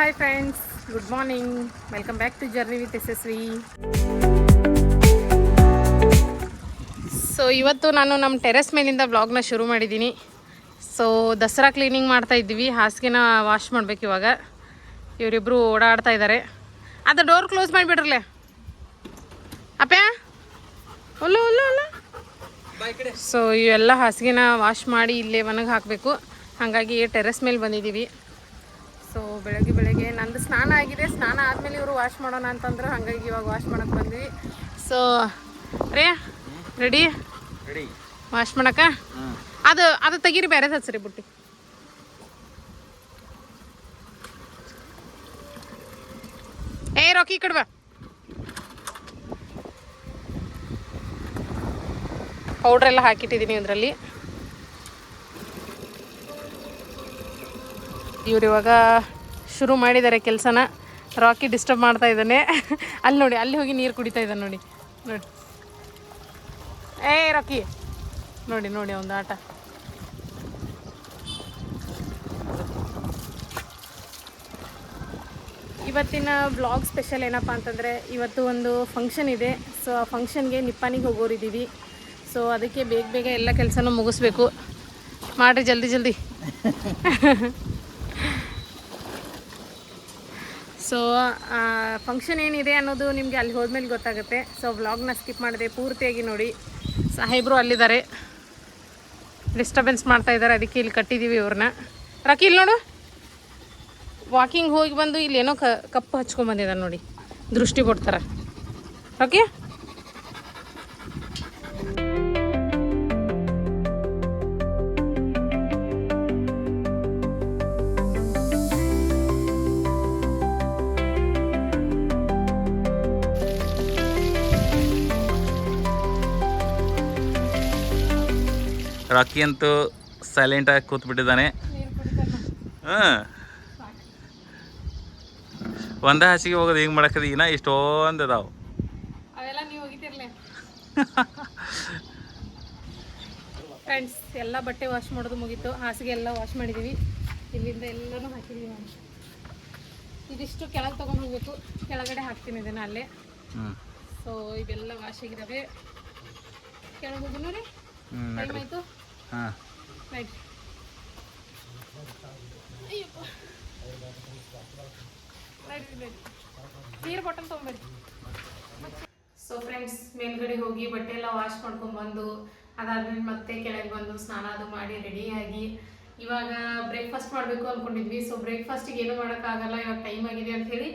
Hi friends, good morning. Welcome back to journey with Yashasvi. So ಇವತ್ತು ನಾನು ನಮ್ಮ terrace ಮೇಲಿಂದ ವ್ಲಾಗ್ನ ಶುರು ಮಾಡಿದ್ದೀನಿ. ಸೊ ದಸರಾ ಕ್ಲೀನಿಂಗ್ ಮಾಡ್ತಾ ಇದ್ದೀವಿ. ಹಾಸಿಗೆನ ವಾಶ್ ಮಾಡಬೇಕು ಇವಾಗ. ಇವರಿಬ್ಬರು ಓಡಾಡ್ತಾ ಇದ್ದಾರೆ. ಅದು ಡೋರ್ ಕ್ಲೋಸ್ ಮಾಡಿಬಿಡ್ರಲ್ಲೇ ಅಪ್ಪ್ಯಾ. ಒಲ್ಲ ಒಲ್ಲ ಒಲ್ಲ. ಸೊ ಇವೆಲ್ಲ ಹಾಸಿಗೆನ ವಾಶ್ ಮಾಡಿ ಇಲ್ಲೇ ಒಣಗಿ ಹಾಕಬೇಕು. ಹಾಗಾಗಿ ಟೆರೆಸ್ ಮೇಲೆ ಬಂದಿದ್ದೀವಿ. ಸೊ ಬೆಳಗ್ಗೆ ನಂದು ಸ್ನಾನ ಆಗಿದೆ. ಸ್ನಾನ ಆದಮೇಲೆ ಇವರು ವಾಶ್ ಮಾಡೋಣ ಅಂತಂದ್ರು. ಹಾಗಾಗಿ ಇವಾಗ ವಾಶ್ ಮಾಡೋಕ್ಕೆ ಬಂದ್ವಿ. ಸೊ ರೇ ರೆಡಿ ವಾಶ್ ಮಾಡಕ್ಕ. ಅದು ತೆಗೀರಿ, ಬೇರೆ ಹಚ್ಚಿರಿ ಬುಟ್ಟಿ. ರಾಕಿ ಕಡ್ಬ. ಪೌಡ್ರೆಲ್ಲ ಹಾಕಿಟ್ಟಿದ್ದೀನಿ ಇದರಲ್ಲಿ. ಇವ್ರು ಇವಾಗ ಶುರು ಮಾಡಿದ್ದಾರೆ ಕೆಲಸನ. ರಾಕಿ ಡಿಸ್ಟರ್ಬ್ ಮಾಡ್ತಾ ಇದ್ದಾನೆ. ಅಲ್ಲಿ ನೋಡಿ, ಅಲ್ಲಿ ಹೋಗಿ ನೀರು ಕುಡಿತಾ ಇದ್ದಾನೆ ನೋಡಿ. ರಾಕಿ ನೋಡಿ ಒಂದು ಆಟ. ಇವತ್ತಿನ ಬ್ಲಾಗ್ ಸ್ಪೆಷಲ್ ಏನಪ್ಪ ಅಂತಂದರೆ, ಇವತ್ತು ಒಂದು ಫಂಕ್ಷನ್ ಇದೆ. ಸೊ ಆ ಫಂಕ್ಷನ್ಗೆ ನಿಪ್ಪಾನಿಗೆ ಹೋಗೋರಿದ್ದೀವಿ. ಸೊ ಅದಕ್ಕೆ ಬೇಗ ಎಲ್ಲ ಕೆಲಸನೂ ಮುಗಿಸ್ಬೇಕು. ಮಾಡಿರಿ ಜಲ್ದಿ. ಸೊ ಫಂಕ್ಷನ್ ಏನಿದೆ ಅನ್ನೋದು ನಿಮಗೆ ಅಲ್ಲಿ ಹೋದ್ಮೇಲೆ ಗೊತ್ತಾಗುತ್ತೆ. ಸೊ ವ್ಲಾಗ್ನ ಸ್ಕಿಪ್ ಮಾಡಿದೆ, ಪೂರ್ತಿಯಾಗಿ ನೋಡಿ. ಸಾಹೇಬರು ಅಲ್ಲಿದ್ದಾರೆ, ಡಿಸ್ಟರ್ಬೆನ್ಸ್ ಮಾಡ್ತಾ ಇದ್ದಾರೆ. ಅದಕ್ಕೆ ಇಲ್ಲಿ ಕಟ್ಟಿದ್ದೀವಿ ಇವ್ರನ್ನ. ರಾಕಿ ಇಲ್ಲಿ ನೋಡು, ವಾಕಿಂಗ್ ಹೋಗಿ ಬಂದು ಇಲ್ಲೇನೋ ಕಪ್ಪು ಹಚ್ಕೊಂಡ್ಬಂದಿದ್ದಾರೆ ನೋಡಿ, ದೃಷ್ಟಿ ಕೊಡ್ತಾರೆ. ಓಕೆ, ರಾಕಿ ಅಂತೂ ಸೈಲೆಂಟಾಗಿ ಕೂತ್ಬಿಟ್ಟಿದ್ದಾನೆ. ಒಂದೇ ಹಾಸಿಗೆ ಹೋಗೋದು ಹಿಂಗೆ ಮಾಡಕ್ಕದ. ಇನ್ನ ಇಷ್ಟೊಂದು ಅದಾವು. ಫ್ರೆಂಡ್ಸ್, ಎಲ್ಲ ಬಟ್ಟೆ ವಾಶ್ ಮಾಡೋದು ಮುಗೀತು. ಹಾಸಿಗೆ ಎಲ್ಲ ವಾಶ್ ಮಾಡಿದ್ದೀವಿ. ಇಲ್ಲಿಂದ ಎಲ್ಲನೂ ಹಾಕಿದ್ದೀವಿ. ಇದಿಷ್ಟು ಕೆಳಗೆ ತೊಗೊಂಡು ಹೋಗ್ಬೇಕು. ಕೆಳಗಡೆ ಹಾಕ್ತೀನಿ ಇದನ್ನು ಅಲ್ಲೇ. ಸೊ ಇವೆಲ್ಲ ವಾಶ್ ಆಗಿದ್ದಾವೆ. ಕೆಳಗೆ ಹೋಗಿ ನೋಡಿ, ಟೈಮ್ ಆಯಿತು. ರೈಟ್. ನೀರು ಬಾಟಲ್ ತೊಗೊಂಬರ್ರಿ. ಸೊ ಫ್ರೆಂಡ್ಸ್, ಮೇಲ್ಗಡೆ ಹೋಗಿ ಬಟ್ಟೆ ಎಲ್ಲ ವಾಶ್ ಮಾಡ್ಕೊಂಡ್ಬಂದು ಅದಾದ್ಮೇಲೆ ಮತ್ತೆ ಕೆಳಗೆ ಬಂದು ಸ್ನಾನ ಅದು ಮಾಡಿ ರೆಡಿಯಾಗಿ ಇವಾಗ ಬ್ರೇಕ್ಫಾಸ್ಟ್ ಮಾಡಬೇಕು ಅಂದ್ಕೊಂಡಿದ್ವಿ. ಸೊ ಬ್ರೇಕ್ಫಾಸ್ಟಿಗೆ ಏನೂ ಮಾಡೋಕ್ಕಾಗಲ್ಲ, ಇವಾಗ ಟೈಮ್ ಆಗಿದೆ ಅಂಥೇಳಿ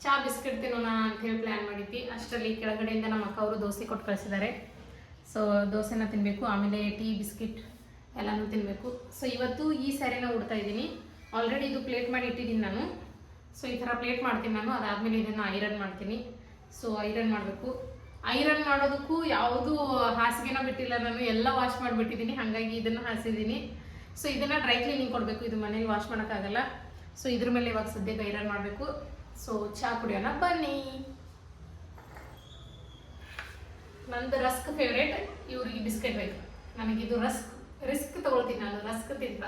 ಚಹಾ ಬಿಸ್ಕೆಟ್ ತಿನ್ನೋಣ ಅಂಥೇಳಿ ಪ್ಲ್ಯಾನ್ ಮಾಡಿದ್ವಿ. ಅಷ್ಟರಲ್ಲಿ ಕೆಳಗಡೆಯಿಂದ ನಮ್ಮ ಅಕ್ಕ ಅವರು ದೋಸೆ ಕೊಟ್ಟು ಕಳಿಸಿದ್ದಾರೆ. ಸೊ ದೋಸೆನ ತಿನ್ನಬೇಕು, ಆಮೇಲೆ ಟೀ ಬಿಸ್ಕಿಟ್ ಎಲ್ಲನೂ ತಿನ್ನಬೇಕು. ಸೊ ಇವತ್ತು ಈ ಸ್ಯಾರಿನ ಉಡ್ತಾ ಇದ್ದೀನಿ. ಆಲ್ರೆಡಿ ಇದು ಪ್ಲೇಟ್ ಮಾಡಿ ಇಟ್ಟಿದ್ದೀನಿ ನಾನು. ಸೊ ಈ ಥರ ಪ್ಲೇಟ್ ಮಾಡ್ತೀನಿ ನಾನು. ಅದಾದಮೇಲೆ ಇದನ್ನು ಐರನ್ ಮಾಡ್ತೀನಿ. ಸೊ ಐರನ್ ಮಾಡಬೇಕು. ಐರನ್ ಮಾಡೋದಕ್ಕೂ ಯಾವುದೂ ಹಾಸಿಗೆನ ಬಿಟ್ಟಿಲ್ಲ ನಾನು, ಎಲ್ಲ ವಾಶ್ ಮಾಡಿಬಿಟ್ಟಿದ್ದೀನಿ. ಹಾಗಾಗಿ ಇದನ್ನು ಹಾಸಿದ್ದೀನಿ. ಸೊ ಇದನ್ನು ಡ್ರೈ ಕ್ಲೀನಿಂಗ್ ಕೊಡಬೇಕು. ಇದು ಮನೇಲಿ ವಾಶ್ ಮಾಡೋಕ್ಕಾಗಲ್ಲ. ಸೊ ಇದ್ರ ಮೇಲೆ ಇವಾಗ ಸದ್ಯಕ್ಕೆ ಐರನ್ ಮಾಡಬೇಕು. ಸೊ ಚಹಾ ಕುಡಿಯೋಣ ಬನ್ನಿ. ನಂದು ರಸ್ಕ್ ಫೇವ್ರೇಟ್, ಇವ್ರಿಗೆ ಬಿಸ್ಕೆಟ್ ಬೇಕು. ನನಗಿದು ರಿಸ್ಕ್ ತಗೊಳ್ತೀನಿ ನಾನು, ರಸ್ಕ್ ತಿಂತ.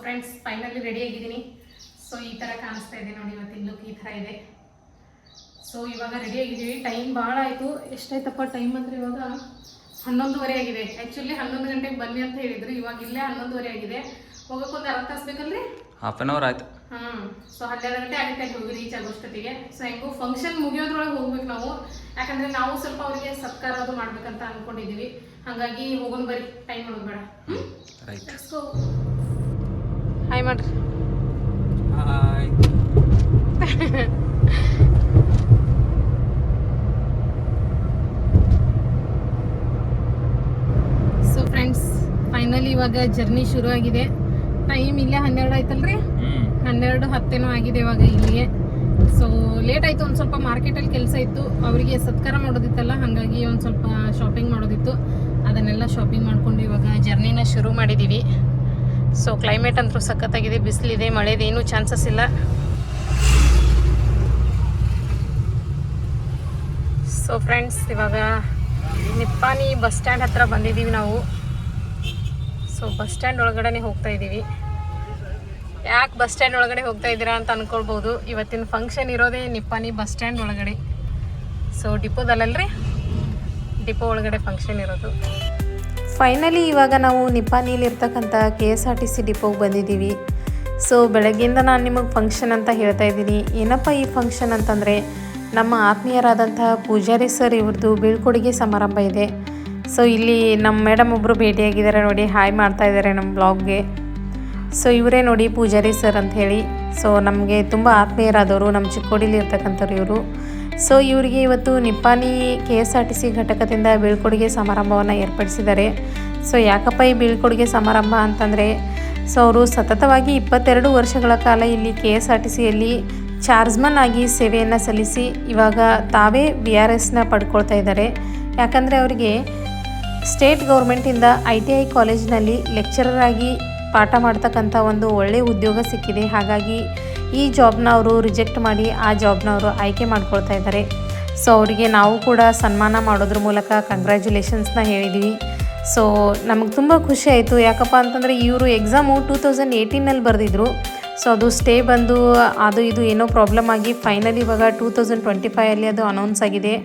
ಫ್ರೆಂಡ್ಸ್, ಫೈನಲಿ ರೆಡಿ ಆಗಿದ್ದೀನಿ. ಸೊ ಈ ಥರ ಕಾಣಿಸ್ತಾ ಇದೆ ನೋಡಿ, ಇವತ್ತಿನ ಲುಕ್ ಈ ಥರ ಇದೆ. ಸೊ ಇವಾಗ ರೆಡಿ ಆಗಿದ್ದೀವಿ. ಟೈಮ್ ಭಾಳ ಆಯಿತು. ಎಷ್ಟಾಯ್ತಪ್ಪ ಟೈಮ್ ಅಂದರೆ ಇವಾಗ 11:30 ಆಗಿದೆ. ಆ್ಯಕ್ಚುಲಿ 11 ಗಂಟೆಗೆ ಬನ್ನಿ ಅಂತ ಹೇಳಿದ್ರು. ಇವಾಗ ಇಲ್ಲೇ 11:30 ಆಗಿದೆ. ಹೋಗೋಕ್ಕೊಂದು ಅರ್ಧ ತಾಸು ಬೇಕಲ್ರಿ? ಹಾಫ್ ಆನ್ ಅವರ್ ಆಯ್ತು. ಸೊ 12 ಗಂಟೆ ಆಗುತ್ತೆ ಅಲ್ಲಿ ಹೋಗಿ ರೀಚ್ ಆಗೋಷ್ಟೊತ್ತಿಗೆ. ಸೊ ಹೆಂಗೋ ಫಂಕ್ಷನ್ ಮುಗಿಯೋದ್ರೊಳಗೆ ಹೋಗ್ಬೇಕು ನಾವು. ಯಾಕಂದರೆ ನಾವು ಸ್ವಲ್ಪ ಅವರಿಗೆ ಸತ್ಕಾರ ಅದು ಮಾಡ್ಬೇಕಂತ ಅಂದ್ಕೊಂಡಿದ್ದೀವಿ. ಹಾಗಾಗಿ ಹೋಗೋಣ ಬರ್ರಿ, ಟೈಮ್ ಮಾಡೋದು ಬೇಡ. ಹಾಯ್ ಮಾಡ್ರಿ. ಸೊ ಫ್ರೆಂಡ್ಸ್, ಫೈನಲಿ ಇವಾಗ ಜರ್ನಿ ಶುರು ಆಗಿದೆ. ಟೈಮ್ ಇಲ್ಲೇ 12 ಆಯ್ತಲ್ರಿ, 12:10 ಆಗಿದೆ ಇವಾಗ ಇಲ್ಲಿಗೆ. ಸೊ ಲೇಟ್ ಆಯಿತು, ಒಂದು ಸ್ವಲ್ಪ ಮಾರ್ಕೆಟಲ್ಲಿ ಕೆಲಸ ಇತ್ತು, ಅವರಿಗೆ ಸತ್ಕಾರ ಮಾಡೋದಿತ್ತಲ್ಲ, ಹಾಗಾಗಿ ಒಂದು ಸ್ವಲ್ಪ ಶಾಪಿಂಗ್ ಮಾಡೋದಿತ್ತು. ಅದನ್ನೆಲ್ಲ ಶಾಪಿಂಗ್ ಮಾಡಿಕೊಂಡು ಇವಾಗ ಜರ್ನಿನ ಶುರು ಮಾಡಿದ್ದೀವಿ. ಸೊ ಕ್ಲೈಮೇಟ್ ಅಂತೂ ಸಖತ್ತಾಗಿದೆ, ಬಿಸಿಲಿದೆ, ಮಳೆದೇನೂ ಚಾನ್ಸಸ್ ಇಲ್ಲ. ಸೊ ಫ್ರೆಂಡ್ಸ್, ಇವಾಗ ನಿಪ್ಪಾಣಿ ಬಸ್ ಸ್ಟ್ಯಾಂಡ್ ಹತ್ರ ಬಂದಿದ್ದೀವಿ ನಾವು. ಸೊ ಬಸ್ ಸ್ಟ್ಯಾಂಡ್ ಒಳಗಡೆ ಹೋಗ್ತಾ ಇದ್ದೀವಿ. ಯಾಕೆ ಬಸ್ ಸ್ಟ್ಯಾಂಡ್ ಒಳಗಡೆ ಹೋಗ್ತಾ ಇದ್ದೀರಾ ಅಂತ ಅಂದ್ಕೊಳ್ಬೋದು. ಇವತ್ತಿನ ಫಂಕ್ಷನ್ ಇರೋದೇ ನಿಪ್ಪಾಣಿ ಬಸ್ ಸ್ಟ್ಯಾಂಡ್ ಒಳಗಡೆ. ಸೊ ಡಿಪೋದಲ್ಲಲ್ರಿ, ಡಿಪೋ ಒಳಗಡೆ ಫಂಕ್ಷನ್ ಇರೋದು. ಫೈನಲಿ ಇವಾಗ ನಾವು ನಿಪ್ಪಾಣಿಲಿರ್ತಕ್ಕಂಥ KSRTC ಡಿಪೋಗೆ ಬಂದಿದ್ದೀವಿ. ಸೊ ಬೆಳಗ್ಗೆಯಿಂದ ನಾನು ನಿಮಗೆ ಫಂಕ್ಷನ್ ಅಂತ ಹೇಳ್ತಾ ಇದ್ದೀನಿ. ಏನಪ್ಪ ಈ ಫಂಕ್ಷನ್ ಅಂತಂದರೆ, ನಮ್ಮ ಆತ್ಮೀಯರಾದಂತಹ ಪೂಜಾರಿ ಸರ್ ಇವ್ರದ್ದು ಬೀಳ್ಕೊಡುಗೆ ಸಮಾರಂಭ ಇದೆ. ಸೊ ಇಲ್ಲಿ ನಮ್ಮ ಮೇಡಮ್ ಒಬ್ಬರು ಭೇಟಿಯಾಗಿದ್ದಾರೆ ನೋಡಿ, ಹಾಯ್ ಮಾಡ್ತಾ ಇದ್ದಾರೆ ನಮ್ಮ ಬ್ಲಾಗ್ಗೆ. ಸೊ ಇವರೇ ನೋಡಿ ಪೂಜಾರಿ ಸರ್ ಅಂತ ಹೇಳಿ. ಸೊ ನಮಗೆ ತುಂಬ ಆತ್ಮೀಯರಾದವರು, ನಮ್ಮ ಚಿಕ್ಕೋಡಿಲಿ ಇರ್ತಕ್ಕಂಥವ್ರು ಇವರು. ಸೊ ಇವರಿಗೆ ಇವತ್ತು ನಿಪ್ಪಾಣಿ KSRTC ಘಟಕದಿಂದ ಬೀಳ್ಕೊಡುಗೆ ಸಮಾರಂಭವನ್ನು ಏರ್ಪಡಿಸಿದ್ದಾರೆ. ಸೊ ಯಾಕಪ್ಪ ಈ ಬೀಳ್ಕೊಡುಗೆ ಸಮಾರಂಭ ಅಂತಂದರೆ, ಸೊ ಅವರು ಸತತವಾಗಿ 22 ವರ್ಷಗಳ ಕಾಲ ಇಲ್ಲಿ KSRTCಯಲ್ಲಿ ಚಾರ್ಜ್ಮನ್ ಆಗಿ ಸೇವೆಯನ್ನು ಸಲ್ಲಿಸಿ ಇವಾಗ ತಾವೇ BRSನ ಪಡ್ಕೊಳ್ತಾ ಇದ್ದಾರೆ. ಯಾಕಂದರೆ ಅವರಿಗೆ ಸ್ಟೇಟ್ ಗೌರ್ಮೆಂಟಿಂದ ITI ಕಾಲೇಜಿನಲ್ಲಿ ಲೆಕ್ಚರರ್ ಆಗಿ ಪಾಠ ಮಾಡ್ತಕ್ಕಂಥ ಒಂದು ಒಳ್ಳೆಯ ಉದ್ಯೋಗ ಸಿಕ್ಕಿದೆ. ಹಾಗಾಗಿ ಈ ಜಾಬ್ನ ಅವರು ರಿಜೆಕ್ಟ್ ಮಾಡಿ ಆ ಜಾಬ್ನ ಅವರು ಆಯ್ಕೆ ಮಾಡ್ಕೊಳ್ತಾ ಇದ್ದಾರೆ. ಸೊ ಅವರಿಗೆ ನಾವು ಕೂಡ ಸನ್ಮಾನ ಮಾಡೋದ್ರ ಮೂಲಕ ಕಂಗ್ರ್ಯಾಚುಲೇಷನ್ಸ್ನ ಹೇಳಿದ್ವಿ. ಸೊ ನಮಗೆ ತುಂಬ ಖುಷಿ ಆಯಿತು. ಯಾಕಪ್ಪ ಅಂತಂದರೆ ಇವರು ಎಕ್ಸಾಮು 2018ನಲ್ಲಿ ಬರೆದಿದ್ರು. ಸೊ ಅದು ಸ್ಟೇ ಬಂದು ಅದು ಇದು ಏನೋ ಪ್ರಾಬ್ಲಮ್ ಆಗಿ ಫೈನಲಿ ಇವಾಗ 2025ಅಲ್ಲಿ ಅದು ಅನೌನ್ಸ್ ಆಗಿದೆ.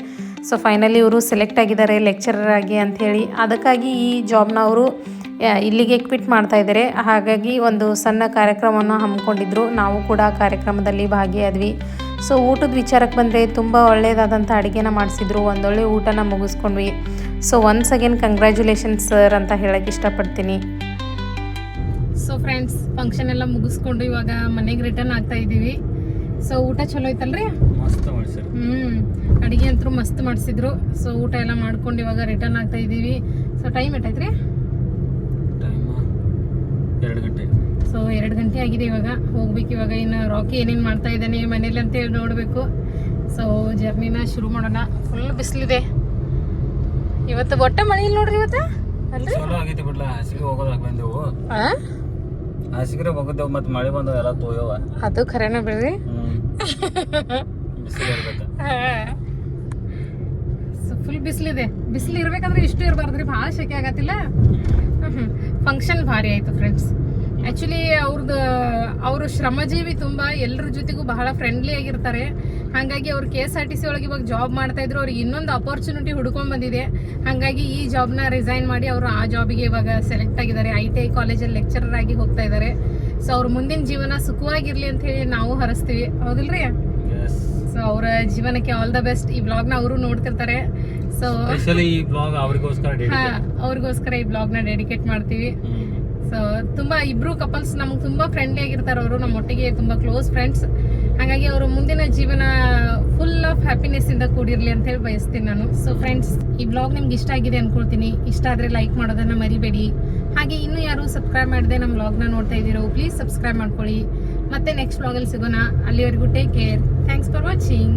ಸೊ ಫೈನಲಿ ಇವರು ಸೆಲೆಕ್ಟ್ ಆಗಿದ್ದಾರೆ ಲೆಕ್ಚರರ್ ಆಗಿ ಅಂಥೇಳಿ. ಅದಕ್ಕಾಗಿ ಈ ಜಾಬ್ನ ಅವರು ಇಲ್ಲಿಗೆ ಕ್ವಿಟ್ ಮಾಡ್ತಾ ಇದ್ದಾರೆ. ಹಾಗಾಗಿ ಒಂದು ಸಣ್ಣ ಕಾರ್ಯಕ್ರಮವನ್ನು ಹಮ್ಮಿಕೊಂಡಿದ್ರು. ನಾವು ಕೂಡ ಕಾರ್ಯಕ್ರಮದಲ್ಲಿ ಭಾಗಿಯಾದ್ವಿ. ಸೊ ಊಟದ ವಿಚಾರಕ್ಕೆ ಬಂದರೆ ತುಂಬ ಒಳ್ಳೆಯದಾದಂಥ ಅಡುಗೆನ ಮಾಡಿಸಿದ್ರು, ಒಂದೊಳ್ಳೆ ಊಟನ ಮುಗಿಸ್ಕೊಂಡ್ವಿ. So once again congratulations sir ಅಂತ ಹೇಳಕ್ಕೆ ಇಷ್ಟಪಡ್ತೀನಿ. ಸೊ ಫ್ರೆಂಡ್ಸ್, ಫಂಕ್ಷನ್ ಎಲ್ಲ ಮುಗಿಸ್ಕೊಂಡು ಇವಾಗ ಮನೆಗೆ ರಿಟರ್ನ್ ಆಗ್ತಾ ಇದ್ದೀವಿ. ಸೊ ಊಟ ಚಲೋ ಐತಲ್ರಿ? ಮಸ್ತ್ ಮಾಡಿಸಿರಿ. ಅಡುಗೆ ಅಂತೂ ಮಸ್ತ್ ಮಾಡಿಸಿದ್ರು. ಸೊ ಊಟ ಎಲ್ಲ ಮಾಡ್ಕೊಂಡು ಇವಾಗ ರಿಟರ್ನ್ ಆಗ್ತಾ ಇದ್ದೀವಿ. ಸೊ ಟೈಮ್ ಎಷ್ಟಾಯ್ತು? 2 ಗಂಟೆ. ಸೊ 2 ಗಂಟೆ ಆಗಿದೆ. ಇವಾಗ ಹೋಗ್ಬೇಕು. ಇವಾಗ ಇನ್ನು ರಾಕಿ ಏನೇನು ಮಾಡ್ತಾ ಇದ್ದಾನೆ ಮನೇಲಿ ಅಂತೇಳಿ ನೋಡಬೇಕು. ಸೊ ಜರ್ನಿನ ಶುರು ಮಾಡೋಣ. ಫುಲ್ ಬಿಸಿಲಿದೆ ಇವತ್ತು, ಒಟ್ಟ ಮಳೆ ಇಲ್ಲ ನೋಡ್ರಿ ಇವತ್ತು ಅಲ್ರಿ. ಚಲೋ ಆಗೈತಿ ಬಿಡ್ಲ, ಹಾಸಿಗೆ ಹೋಗೋದಾಗ ಬಂದೆವು, ಹಾಸಿಗೆ ಹೋಗಿದ್ದೆವು, ಮತ್ತೆ ಮಳೆ ಬಂದವು ಎಲ್ಲ ತೋಯವ. ಅದು ಖರೇನ ಬಿಡ್ರಿ. ಬಿಸಿಲು ಇರ್ಬೇಕು. ಸೊ ಫುಲ್ ಬಿಸಿಲಿದೆ. ಬಿಸಿಲು ಇರ್ಬೇಕಂದ್ರೆ ಇಷ್ಟು ಇರಬಾರ್ದ್ರಿ, ಭಾಳ ಶೆಕೆ ಆಗತ್ತಿಲ್ಲ. ಫಂಕ್ಷನ್ ಭಾರಿ ಆಯಿತು ಫ್ರೆಂಡ್ಸ್. ಆ್ಯಕ್ಚುಲಿ ಅವರು ಶ್ರಮಜೀವಿ, ತುಂಬ ಎಲ್ಲರ ಜೊತೆಗೂ ಬಹಳ ಫ್ರೆಂಡ್ಲಿ ಆಗಿರ್ತಾರೆ. ಹಾಗಾಗಿ ಅವ್ರು KSRTC ಒಳಗೆ ಇವಾಗ ಜಾಬ್ ಮಾಡ್ತಾಯಿದ್ರು. ಅವ್ರಿಗೆ ಇನ್ನೊಂದು ಅಪರ್ಚುನಿಟಿ ಹುಡ್ಕೊಂಡು ಬಂದಿದೆ. ಹಾಗಾಗಿ ಈ ಜಾಬ್ನ ರಿಸೈನ್ ಮಾಡಿ ಅವರು ಆ ಜಾಬಿಗೆ ಇವಾಗ ಸೆಲೆಕ್ಟ್ ಆಗಿದ್ದಾರೆ. ITI ಕಾಲೇಜಲ್ಲಿ ಲೆಕ್ಚರರ್ ಆಗಿ ಹೋಗ್ತಾ ಇದ್ದಾರೆ. ಸೊ ಅವ್ರ ಮುಂದಿನ ಜೀವನ ಸುಖವಾಗಿರಲಿ ಅಂತ ಹೇಳಿ ನಾವು ಹರಿಸ್ತೀವಿ, ಹೌದಿಲ್ರಿ? ಸೊ ಅವರ ಜೀವನಕ್ಕೆ ಆಲ್ ದ ಬೆಸ್ಟ್. ಈ ಬ್ಲಾಗ್ನ ಅವರು ನೋಡ್ತಿರ್ತಾರೆ. ಸೊ ಈ ಬ್ಲಾಗ್ ಅವ್ರಿಗೋಸ್ಕರ ಈ ಬ್ಲಾಗ್ನ ಡೆಡಿಕೇಟ್ ಮಾಡ್ತೀವಿ. ಸೊ ತುಂಬ ಇಬ್ರು ಕಪಲ್ಸ್ ನಮ್ಗೆ ತುಂಬ ಫ್ರೆಂಡ್ಲಿ ಆಗಿರ್ತಾರೆ. ಅವರು ನಮ್ಮ ಒಟ್ಟಿಗೆ ತುಂಬ ಕ್ಲೋಸ್ ಫ್ರೆಂಡ್ಸ್. ಹಾಗಾಗಿ ಅವರು ಮುಂದಿನ ಜೀವನ ಫುಲ್ ಆಫ್ ಹ್ಯಾಪಿನೆಸ್ ಇಂದ ಕೂಡಿರಲಿ ಅಂತ ಹೇಳಿ ಬಯಸ್ತೀನಿ ನಾನು. ಸೊ ಫ್ರೆಂಡ್ಸ್, ಈ ಬ್ಲಾಗ್ ನಿಮ್ಗೆ ಇಷ್ಟ ಆಗಿದೆ ಅನ್ಕೊಳ್ತೀನಿ. ಇಷ್ಟ ಆದರೆ ಲೈಕ್ ಮಾಡೋದನ್ನು ಮರಿಬೇಡಿ. ಹಾಗೆ ಇನ್ನೂ ಯಾರು ಸಬ್ಸ್ಕ್ರೈಬ್ ಮಾಡದೆ ನಮ್ಮ ಬ್ಲಾಗ್ನ ನೋಡ್ತಾ ಇದ್ದೀರೋ ಪ್ಲೀಸ್ ಸಬ್ಸ್ಕ್ರೈಬ್ ಮಾಡ್ಕೊಳ್ಳಿ. ಮತ್ತೆ ನೆಕ್ಸ್ಟ್ ಬ್ಲಾಗಲ್ಲಿ ಸಿಗೋಣ. ಅಲ್ಲಿವರೆಗೂ take care. Thanks for watching.